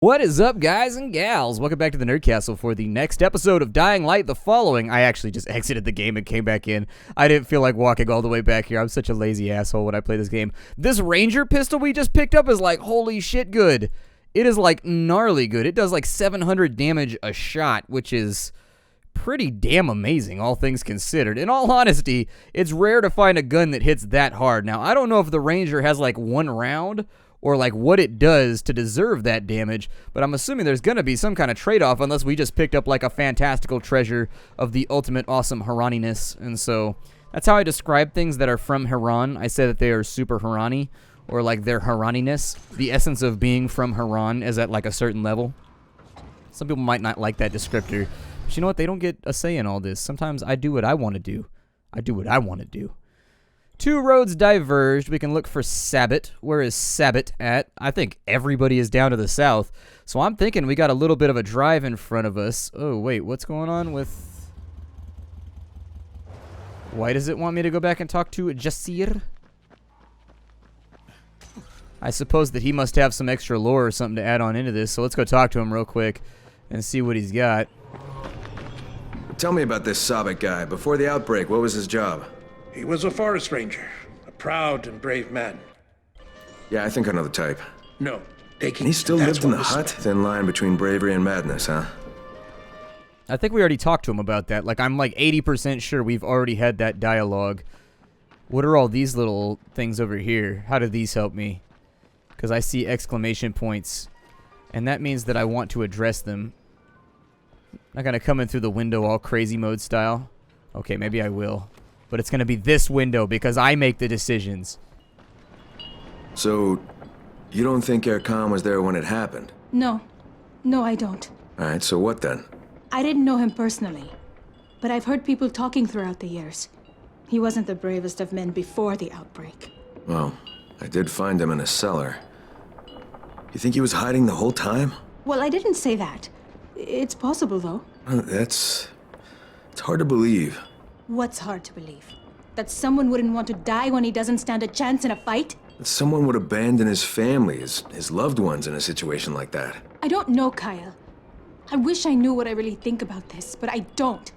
What is up, guys and gals? Welcome back to the Nerd Castle for the next episode of Dying Light the Following. I actually just exited the game and came back in. I didn't feel like walking all the way back here. I'm such a lazy asshole when I play this game. This Ranger pistol we just picked up is like, holy shit good. It is like gnarly good. It does like 700 damage a shot, which is pretty damn amazing, all things considered. In all honesty, it's rare to find a gun that hits that hard. Now, I don't know if the Ranger has like one round or like what it does to deserve that damage, but I'm assuming there's gonna be some kind of trade-off unless we just picked up like a fantastical treasure of the ultimate awesome Harani-ness. And so that's how I describe things that are from Haran. I say that they are super Harani, or like their Harani-ness. The essence of being from Haran is at like a certain level. Some people might not like that descriptor, but you know what? They don't get a say in all this. Sometimes I do what I want to do. I do what I want to do. Two roads diverged. We can look for Sabbat. Where is Sabbat at? I think everybody is down to the south. So I'm thinking we got a little bit of a drive in front of us. Oh, wait. What's going on with... Why does it want me to go back and talk to Jasir? I suppose that he must have some extra lore or something to add on into this. So let's go talk to him real quick and see what he's got. Tell me about this Sabbat guy. Before the outbreak, what was his job? He was a forest ranger, a proud and brave man. Yeah, I think I know the type. No, taking. And he still lived in the hut? Thin line between bravery and madness, huh? I think we already talked to him about that. Like, I'm like 80% sure we've already had that dialogue. What are all these little things over here? How do these help me? Because I see exclamation points, and that means that I want to address them. Not gonna come in through the window all crazy mode style. Okay, maybe I will. But it's going to be this window because I make the decisions. So, you don't think Erkan was there when it happened? No. No, I don't. Alright, so what then? I didn't know him personally, but I've heard people talking throughout the years. He wasn't the bravest of men before the outbreak. Well, I did find him in a cellar. You think he was hiding the whole time? Well, I didn't say that. It's possible, though. It's hard to believe. What's hard to believe? That someone wouldn't want to die when he doesn't stand a chance in a fight? That someone would abandon his family, his loved ones in a situation like that. I don't know, Kyle. I wish I knew what I really think about this, but I don't.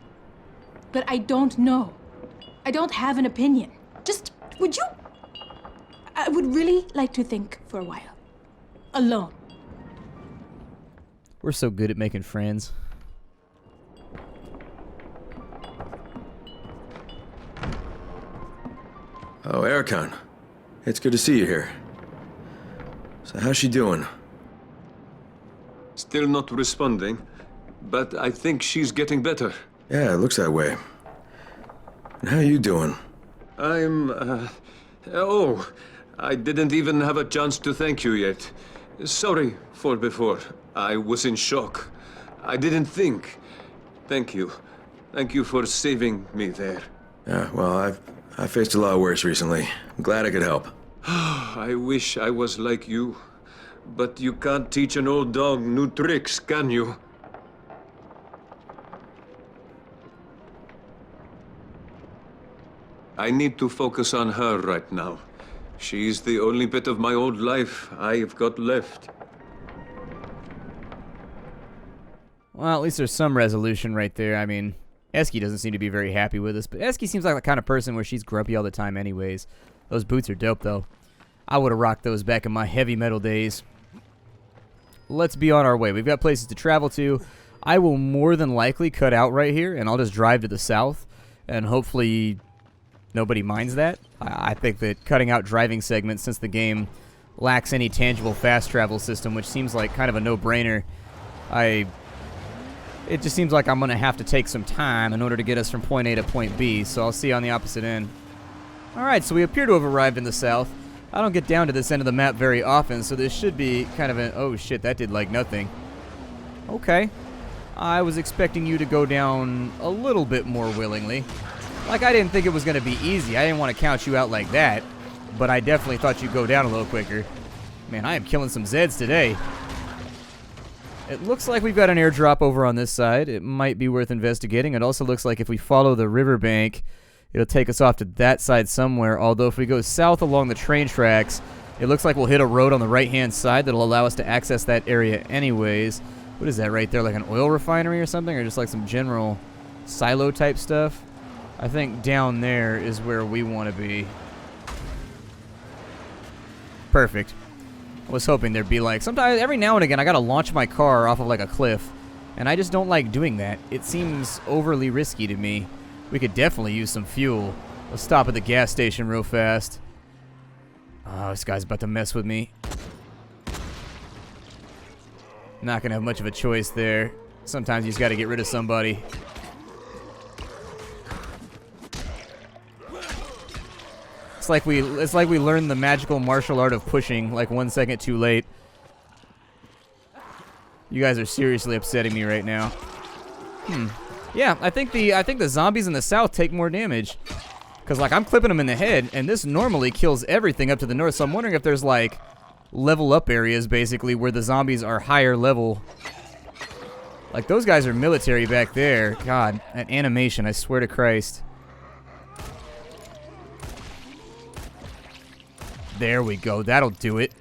But I don't know. I don't have an opinion. Just, would you... I would really like to think for a while. Alone. We're so good at making friends. Oh, Erkan. It's good to see you here. So how's she doing? Still not responding, but I think she's getting better. Yeah, it looks that way. And how are you doing? Oh, I didn't even have a chance to thank you yet. Sorry for before. I was in shock. I didn't think. Thank you. Thank you for saving me there. Yeah, well, I've faced a lot worse recently. I'm glad I could help. I wish I was like you. But you can't teach an old dog new tricks, can you? I need to focus on her right now. She's the only bit of my old life I've got left. Well, at least there's some resolution right there. I mean, Eski doesn't seem to be very happy with us, but Eski seems like the kind of person where she's grumpy all the time anyways. Those boots are dope, though. I would have rocked those back in my heavy metal days. Let's be on our way. We've got places to travel to. I will more than likely cut out right here, and I'll just drive to the south, and hopefully nobody minds that. I think that cutting out driving segments, since the game lacks any tangible fast travel system, which seems like kind of a no-brainer, it just seems like I'm going to have to take some time in order to get us from point A to point B, so I'll see you on the opposite end. Alright, so we appear to have arrived in the south. I don't get down to this end of the map very often, so this should be kind of an... Oh shit, that did like nothing. Okay. I was expecting you to go down a little bit more willingly. Like, I didn't think it was going to be easy. I didn't want to count you out like that, but I definitely thought you'd go down a little quicker. Man, I am killing some Zeds today. It looks like we've got an airdrop over on this side. It might be worth investigating. It also looks like if we follow the riverbank, it'll take us off to that side somewhere. Although if we go south along the train tracks It looks like we'll hit a road on the right-hand side that'll allow us to access that area anyways. What is that right there? Like an oil refinery or something? Or just like some general silo type stuff? I think down there is where we want to be. Perfect. I was hoping there'd be like... Sometimes, every now and again, I gotta launch my car off of like a cliff. And I just don't like doing that. It seems overly risky to me. We could definitely use some fuel. Let's stop at the gas station real fast. Oh, this guy's about to mess with me. Not gonna have much of a choice there. Sometimes you just gotta get rid of somebody. It's like we learned the magical martial art of pushing like 1 second too late. You guys are seriously upsetting me right now. Yeah, I think the zombies in the south take more damage. Because, like, I'm clipping them in the head, and this normally kills everything up to the north, so I'm wondering if there's, like, level up areas, basically, where the zombies are higher level. Like, those guys are military back there. God, that animation, I swear to Christ. There we go, that'll do it.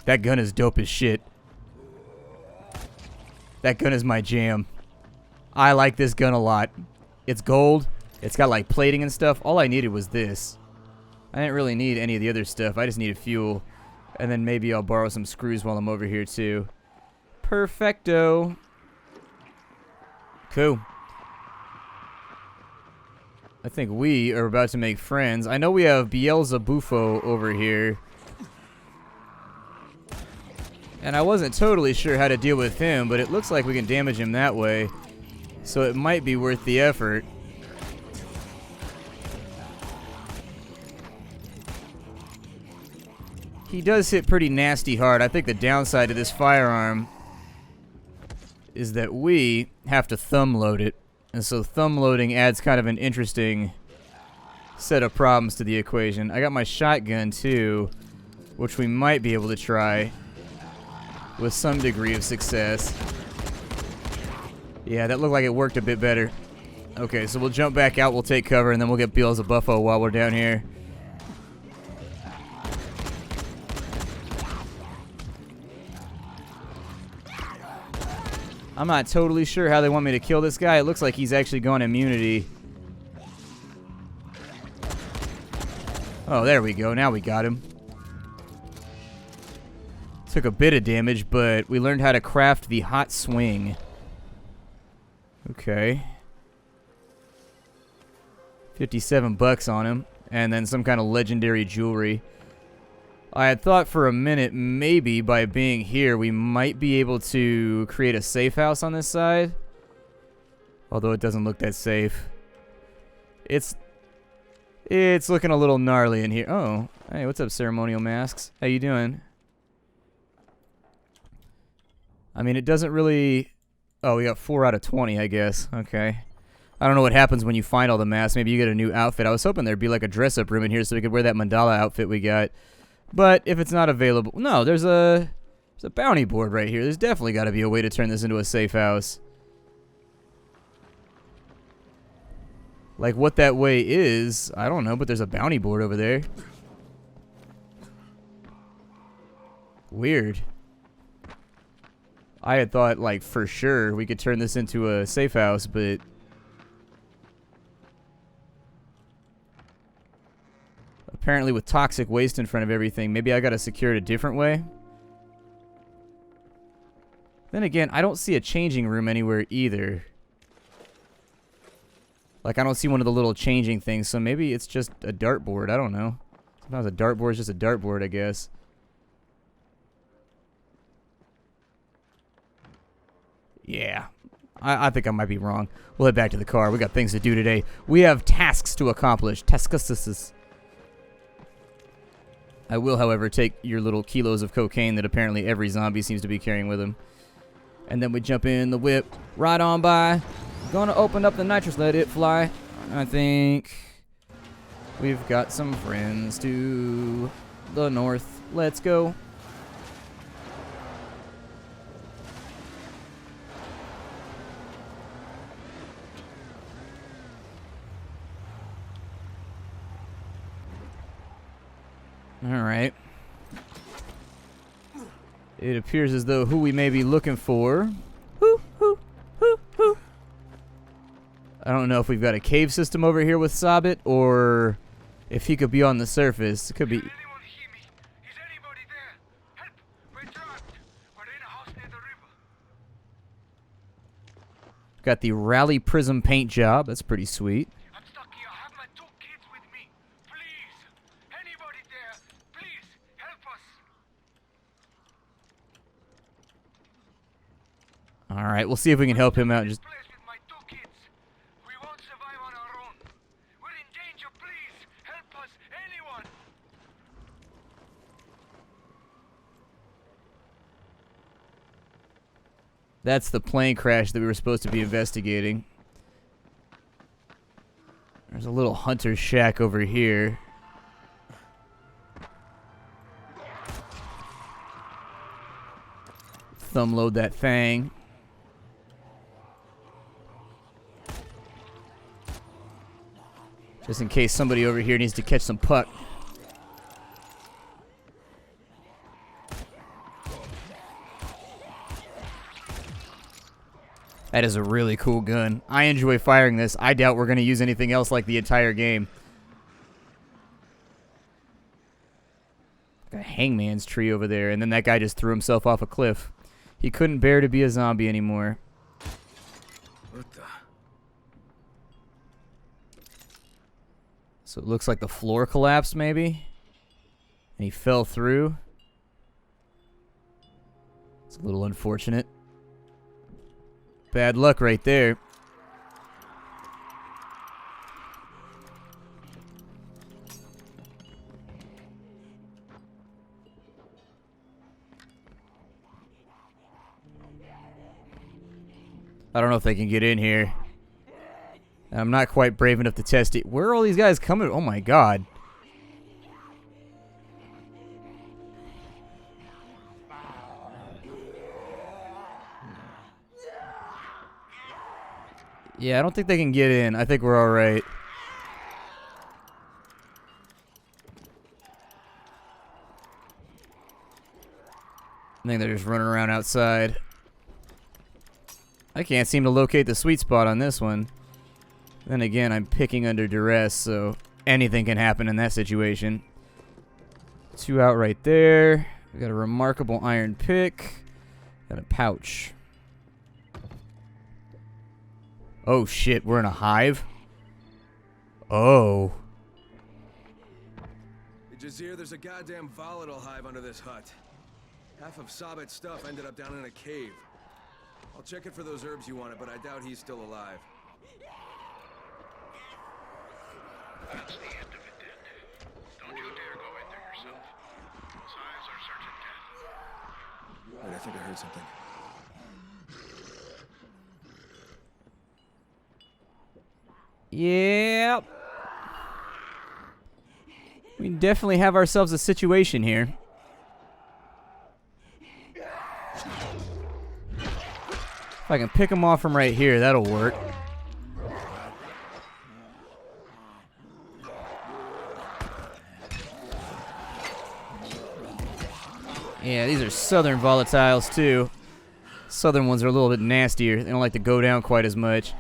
That gun is dope as shit. That gun is my jam. I like this gun a lot. It's gold. It's got like plating and stuff. All I needed was this. I didn't really need any of the other stuff. I just needed fuel. And then maybe I'll borrow some screws while I'm over here too. Perfecto. Cool. I think we are about to make friends. I know we have Beelzebufo over here. And I wasn't totally sure how to deal with him, but it looks like we can damage him that way. So it might be worth the effort. He does hit pretty nasty hard. I think the downside to this firearm is that we have to thumb load it. And so thumb loading adds kind of an interesting set of problems to the equation. I got my shotgun too, which we might be able to try with some degree of success. Yeah, that looked like it worked a bit better. Okay, so we'll jump back out, we'll take cover, and then we'll get Beelzebufo while we're down here. I'm not totally sure how they want me to kill this guy. It looks like he's actually gone immunity. Oh, there we go. Now we got him. Took a bit of damage, but we learned how to craft the hot swing. Okay. 57 bucks on him. And then some kind of legendary jewelry. I had thought for a minute, maybe by being here, we might be able to create a safe house on this side. Although it doesn't look that safe. It's looking a little gnarly in here. Oh, hey, what's up, ceremonial masks? How you doing? I mean, it doesn't really... Oh, we got 4 out of 20, I guess. Okay. I don't know what happens when you find all the masks. Maybe you get a new outfit. I was hoping there'd be like a dress-up room in here so we could wear that mandala outfit we got. But if it's not available... No, there's a bounty board right here. There's definitely got to be a way to turn this into a safe house. Like, what that way is, I don't know, but there's a bounty board over there. Weird. I had thought, like, for sure we could turn this into a safe house, but... Apparently with toxic waste in front of everything, maybe I gotta secure it a different way. Then again, I don't see a changing room anywhere either. Like, I don't see one of the little changing things, so maybe it's just a dartboard. I don't know. Sometimes a dartboard is just a dartboard, I guess. Yeah. I think I might be wrong. We'll head back to the car. We got things to do today. We have tasks to accomplish. Tasks. I will, however, take your little kilos of cocaine that apparently every zombie seems to be carrying with him. And then we jump in the whip, right on by. Gonna open up the nitrous, let it fly. I think we've got some friends to the north. Let's go. Alright. It appears as though who we may be looking for. Hoo, hoo, hoo, hoo. I don't know if we've got a cave system over here with Sabit, or if he could be on the surface. It could be. Got the Rally Prism paint job. That's pretty sweet. I'm stuck here. I have my 2 kids with me. Please. Anybody there, please help us. All right, we'll see if we can help him out. Just Place with my 2 kids. We won't survive on our own. We're in danger. Please help us. Anyone. that's the plane crash that we were supposed to be investigating. There's a little hunter's shack over here. Thumb load that thing. Just in case somebody over here needs to catch some puck. That is a really cool gun. I enjoy firing this. I doubt we're going to use anything else like the entire game. Got a hangman's tree over there, and then that guy just threw himself off a cliff. He couldn't bear to be a zombie anymore. What the? So it looks like the floor collapsed, maybe? And he fell through. It's a little unfortunate. Bad luck right there. I don't know if they can get in here. I'm not quite brave enough to test it. Where are all these guys coming? Oh my god. Yeah, I don't think they can get in. I think we're alright. I think they're just running around outside. I can't seem to locate the sweet spot on this one. Then again, I'm picking under duress, so anything can happen in that situation. 2 out right there. We got a remarkable iron pick. Got a pouch. Oh shit, we're in a hive? Oh. Hey, Jazir, there's a goddamn volatile hive under this hut. Half of Sabit's stuff ended up down in a cave. I'll check it for those herbs you wanted, but I doubt he's still alive. That's the end of it then. Don't you dare go in there yourself. Signs are certain death. Wait, I think I heard something. Yep. We definitely have ourselves a situation here. If I can pick them off from right here, that'll work. Yeah, these are southern volatiles too. Southern ones are a little bit nastier. They don't like to go down quite as much.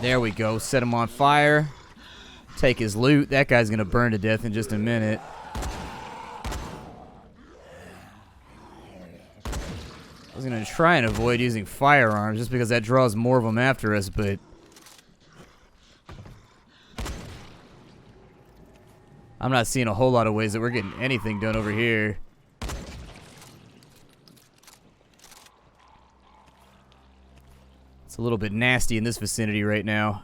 There we go. Set him on fire. Take his loot. That guy's going to burn to death in just a minute. I was going to try and avoid using firearms just because that draws more of them after us, but I'm not seeing a whole lot of ways that we're getting anything done over here. It's a little bit nasty in this vicinity right now.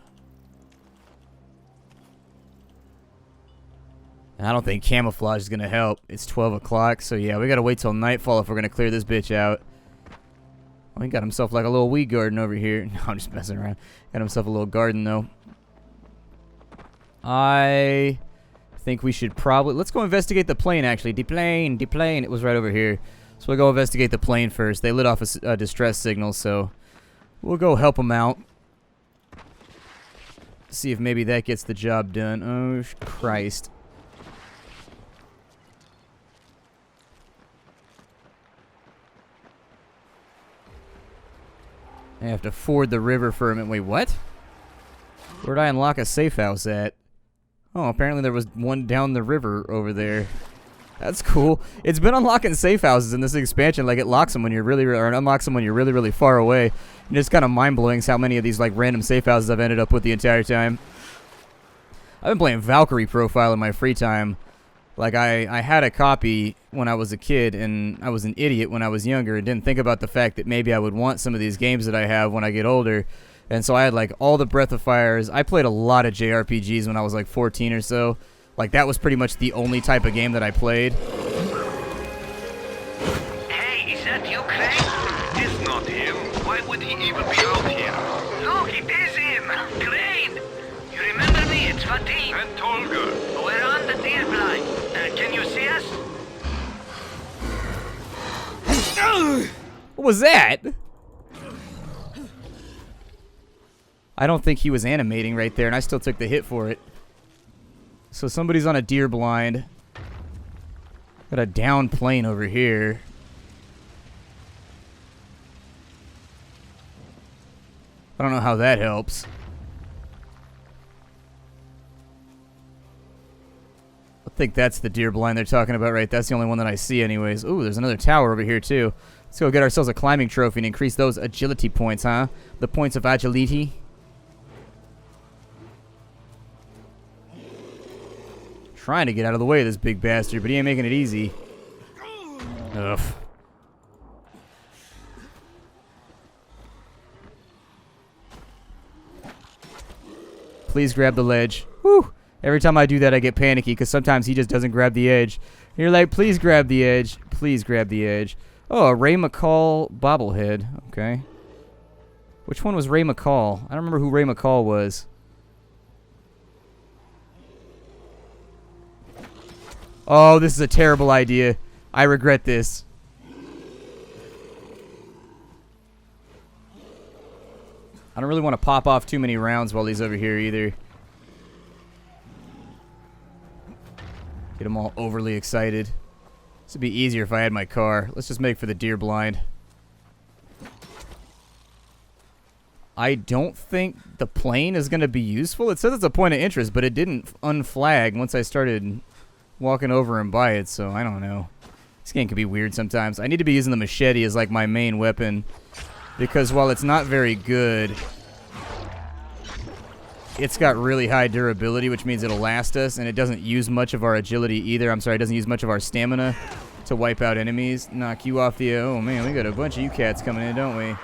And I don't think camouflage is going to help. It's 12 o'clock, so yeah, we got to wait till nightfall if we're going to clear this bitch out. Oh, he got himself like a little weed garden over here. No, I'm just messing around. Got himself a little garden, though. I think we should probably... Let's go investigate the plane, actually. The plane. It was right over here. So we'll go investigate the plane first. They lit off a distress signal, so we'll go help them out. See if maybe that gets the job done. Oh, Christ. I have to ford the river for a minute. Wait, what? Where'd I unlock a safe house at? Oh, apparently there was one down the river over there. That's cool. It's been unlocking safe houses in this expansion. Like, it locks them when you're really, or unlocks them when you're really, really far away. And it's kind of mind-blowing how many of these, like, random safe houses I've ended up with the entire time. I've been playing Valkyrie Profile in my free time. Like, I had a copy when I was a kid, and I was an idiot when I was younger and didn't think about the fact that maybe I would want some of these games that I have when I get older. And so I had, like, all the Breath of Fires. I played a lot of JRPGs when I was, like, 14 or so. Like, that was pretty much the only type of game that I played. Hey, is that you, Crane? It's not him. Why would he even be out here? Look, it is him! Crane! You remember me? It's Fatim. And Tolga. We're on the deer blind. Can you see us? What was that? I don't think he was animating right there, and I still took the hit for it. So somebody's on a deer blind. Got a down plane over here. I don't know how that helps. I think that's the deer blind they're talking about, right? That's the only one that I see anyways. Ooh, there's another tower over here too. Let's go get ourselves a climbing trophy and increase those agility points, huh? The points of agility. Trying to get out of the way of this big bastard, but he ain't making it easy. Ugh. Please grab the ledge. Whew. Every time I do that, I get panicky, because sometimes he just doesn't grab the edge. And you're like, please grab the edge. Please grab the edge. Oh, a Ray McCall bobblehead. Okay. Which one was Ray McCall? I don't remember who Ray McCall was. Oh, this is a terrible idea. I regret this. I don't really want to pop off too many rounds while he's over here either. Get him all overly excited. This would be easier if I had my car. Let's just make for the deer blind. I don't think the plane is going to be useful. It says it's a point of interest, but it didn't unflag once I started walking over and by it, so I don't know. This game can be weird sometimes. I need to be using the machete as like my main weapon, because while it's not very good, it's got really high durability, which means it'll last us, and it doesn't use much of our agility either. I'm sorry, it doesn't use much of our stamina to wipe out enemies. Knock you off the... Oh man, we got a bunch of you cats coming in, don't we?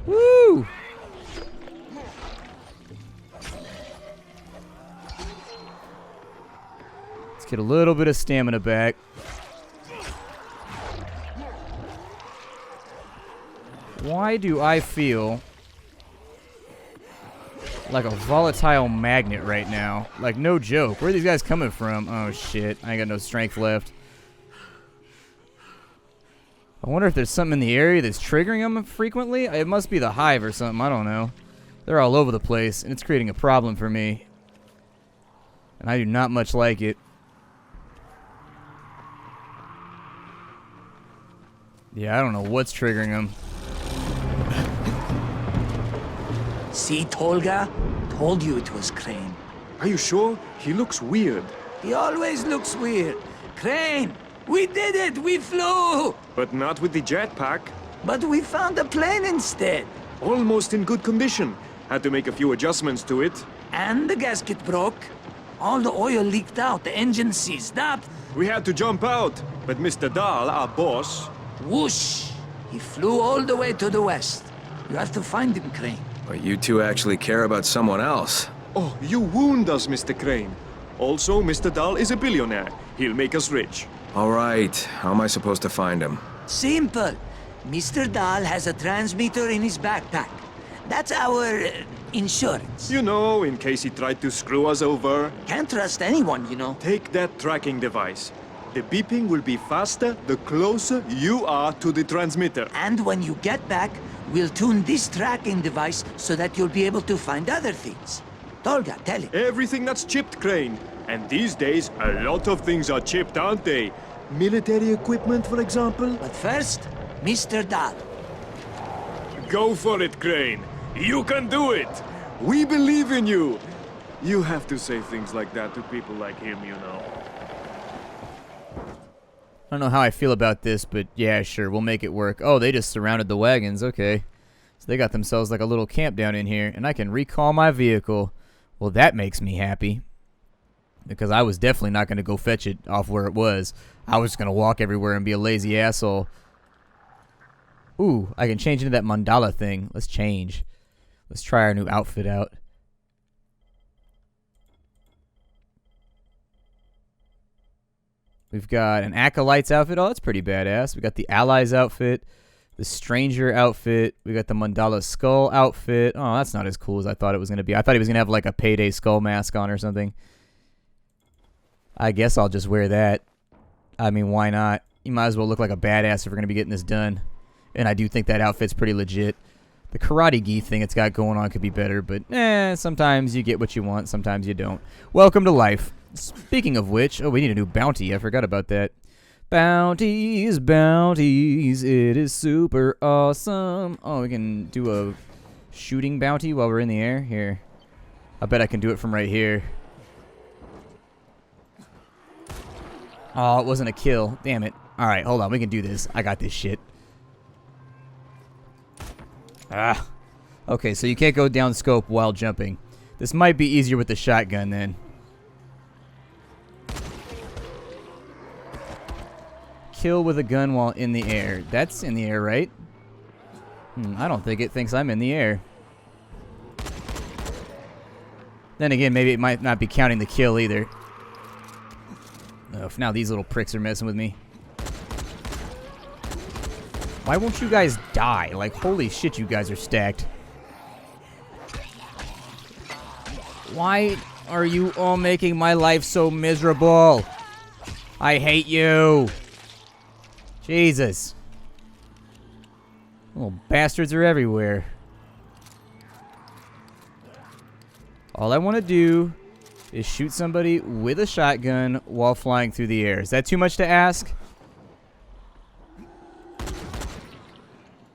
Woo! Get a little bit of stamina back. Why do I feel like a volatile magnet right now? Like, no joke. Where are these guys coming from? Oh, shit. I ain't got no strength left. I wonder if there's something in the area that's triggering them frequently. It must be the hive or something. I don't know. They're all over the place, and it's creating a problem for me. And I do not much like it. Yeah, I don't know what's triggering him. See, Tolga? Told you it was Crane. Are you sure? He looks weird. He always looks weird. Crane! We did it! We flew! But not with the jetpack. But we found a plane instead. Almost in good condition. Had to make a few adjustments to it. And the gasket broke. All the oil leaked out. The engine seized up. We had to jump out. But Mr. Dahl, our boss... Whoosh! He flew all the way to the west. You have to find him, Crane. But you two actually care about someone else. Oh, you wound us, Mr. Crane. Also, Mr. Dahl is a billionaire. He'll make us rich. All right, how am I supposed to find him? Simple. Mr. Dahl has a transmitter in his backpack. That's our insurance. You know, in case he tried to screw us over. Can't trust anyone, you know. Take that tracking device. The beeping will be faster the closer you are to the transmitter. And when you get back, we'll tune this tracking device so that you'll be able to find other things. Tolga, tell him. Everything that's chipped, Crane. And these days, a lot of things are chipped, aren't they? Military equipment, for example? But first, Mr. Dahl. Go for it, Crane. You can do it. We believe in you. You have to say things like that to people like him, you know. I don't know how I feel about this, but yeah, sure, we'll make it work. Oh, they just surrounded the wagons. Okay. So they got themselves like a little camp down in here, and I can recall my vehicle. Well, that makes me happy. Because I was definitely not going to go fetch it off where it was. I was going to walk everywhere and be a lazy asshole. Ooh, I can change into that mandala thing. Let's change. Let's try our new outfit out. We've got an Acolyte's outfit. Oh, that's pretty badass. We got the Allies outfit, the Stranger outfit. We got the Mandala Skull outfit. Oh, that's not as cool as I thought it was going to be. I thought he was going to have like a Payday skull mask on or something. I guess I'll just wear that. I mean, why not? You might as well look like a badass if we're going to be getting this done. And I do think that outfit's pretty legit. The karate gi thing it's got going on could be better, but sometimes you get what you want, sometimes you don't. Welcome to life. Speaking of which, oh, we need a new bounty. I forgot about that. Bounties, bounties, it is super awesome. Oh, we can do a shooting bounty while we're in the air? Here. I bet I can do it from right here. Oh, it wasn't a kill. Damn it. Alright, hold on. We can do this. I got this shit. Ah. Okay, so you can't go down scope while jumping. This might be easier with the shotgun then. Kill with a gun while in the air. That's in the air, right? I don't think it thinks I'm in the air. Then again, maybe it might not be counting the kill either. Oh, now these little pricks are messing with me. Why won't you guys die? Like, holy shit, you guys are stacked. Why are you all making my life so miserable? I hate you. Jesus. Little bastards are everywhere. All I want to do is shoot somebody with a shotgun while flying through the air. Is that too much to ask?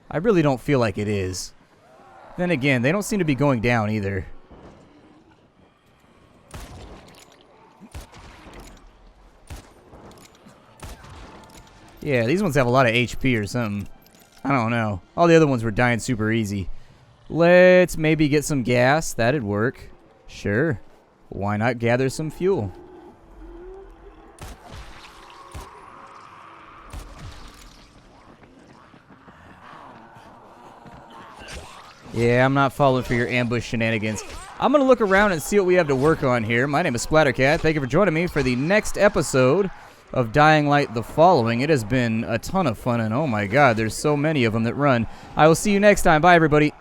I really don't feel like it is. Then again, they don't seem to be going down either. Yeah, these ones have a lot of HP or something. I don't know. All the other ones were dying super easy. Let's maybe get some gas. That'd work. Sure. Why not gather some fuel? Yeah, I'm not falling for your ambush shenanigans. I'm going to look around and see what we have to work on here. My name is Splattercat. Thank you for joining me for the next episode of Dying Light the Following. It has been a ton of fun, and oh my god, there's so many of them that run. I will see you next time. Bye, everybody.